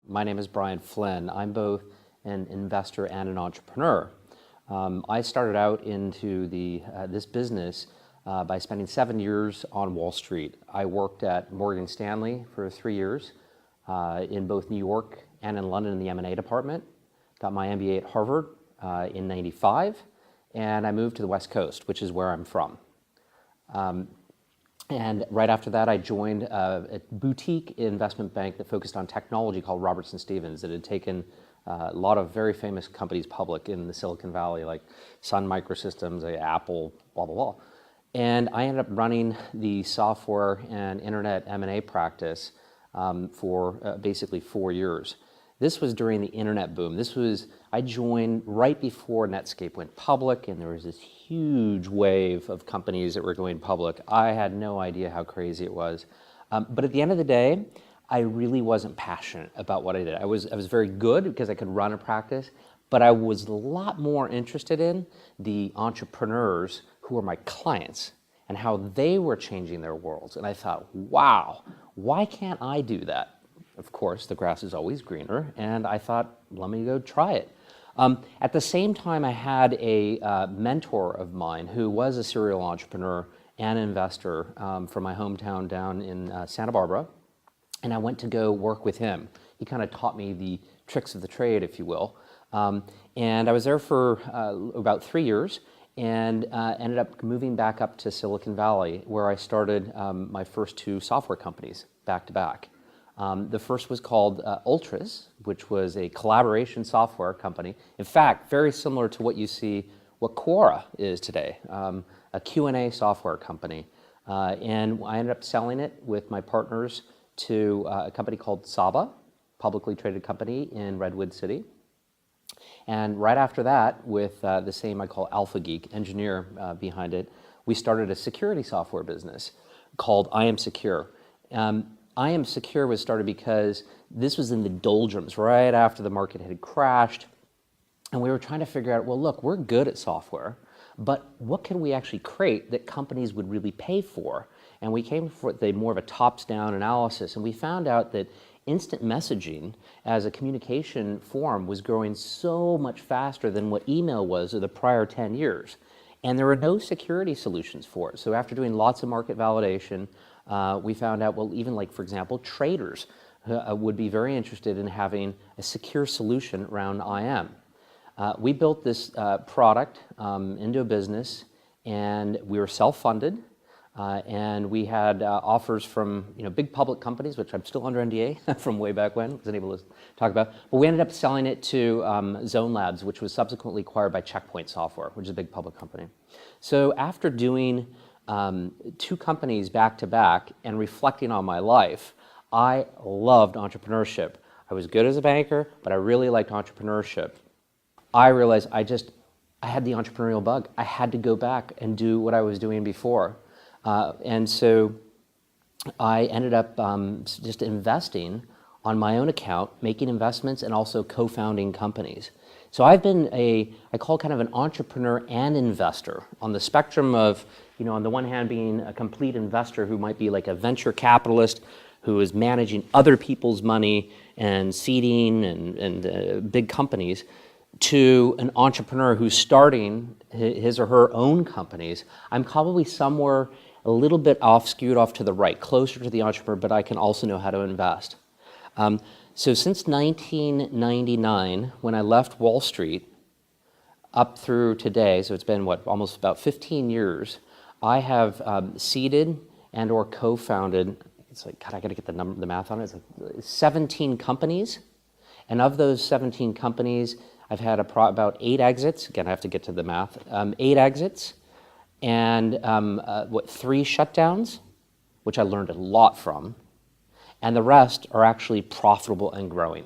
My name is Brian Flynn. I'm both an investor and an entrepreneur. I started out into this business by spending 7 years on Wall Street. I worked at Morgan Stanley for 3 years in both New York and in London in the M&A department. Got my MBA at Harvard in '95, and I moved to the West Coast, which is where I'm from. And right after that, I joined a boutique investment bank that focused on technology called Robertson Stephens that had taken a lot of very famous companies public in the Silicon Valley, like Sun Microsystems, Apple, blah, blah, blah. And I ended up running the software and internet M&A practice for basically 4 years. This was during the internet boom. I joined right before Netscape went public, and there was this huge wave of companies that were going public. I had no idea how crazy it was. But at the end of the day, I really wasn't passionate about what I did. I was very good because I could run a practice, but I was a lot more interested in the entrepreneurs who were my clients and how they were changing their worlds. And I thought, wow, why can't I do that? Of course, the grass is always greener, and I thought, let me go try it. At the same time, I had a mentor of mine who was a serial entrepreneur and investor from my hometown down in Santa Barbara, and I went to go work with him. He kind of taught me the tricks of the trade, if you will. And I was there for about 3 years and ended up moving back up to Silicon Valley, where I started my first 2 software companies back to back. The first was called Ultras, which was a collaboration software company. In fact, very similar to what Quora is today, a Q&A software company. And I ended up selling it with my partners to a company called Saba, publicly traded company in Redwood City. And right after that, with the same I call Alpha Geek engineer behind it, we started a security software business called I Am Secure. I Am Secure was started because this was in the doldrums right after the market had crashed, and we were trying to figure out, well, look, we're good at software, but what can we actually create that companies would really pay for? And we came for more of a tops-down analysis, and we found out that instant messaging as a communication form was growing so much faster than what email was in the prior 10 years. And there were no security solutions for it. So after doing lots of market validation, we found out, well, even like, for example, traders would be very interested in having a secure solution around IM. We built this product into a business, and we were self-funded, and we had offers from big public companies, which I'm still under NDA from way back when, wasn't able to talk about. But we ended up selling it to Zone Labs, which was subsequently acquired by Checkpoint Software, which is a big public company. So after doing 2 companies back to back and reflecting on my life, I loved entrepreneurship. I was good as a banker, but I really liked entrepreneurship. I realized I had the entrepreneurial bug. I had to go back and do what I was doing before. And so I ended up just investing on my own account, making investments, and also co-founding companies. So I've been I call kind of an entrepreneur and investor on the spectrum of, on the one hand being a complete investor who might be like a venture capitalist who is managing other people's money and seeding and big companies, to an entrepreneur who's starting his or her own companies. I'm probably somewhere a little bit skewed off to the right, closer to the entrepreneur, but I can also know how to invest. So since 1999, when I left Wall Street, up through today, so it's been almost about 15 years, I have seeded and or co-founded, it's like, God, I gotta get the math on it, it's like 17 companies. And of those 17 companies, I've had about 8 exits. Again, I have to get to the math. 8 exits and 3 shutdowns, which I learned a lot from. And the rest are actually profitable and growing.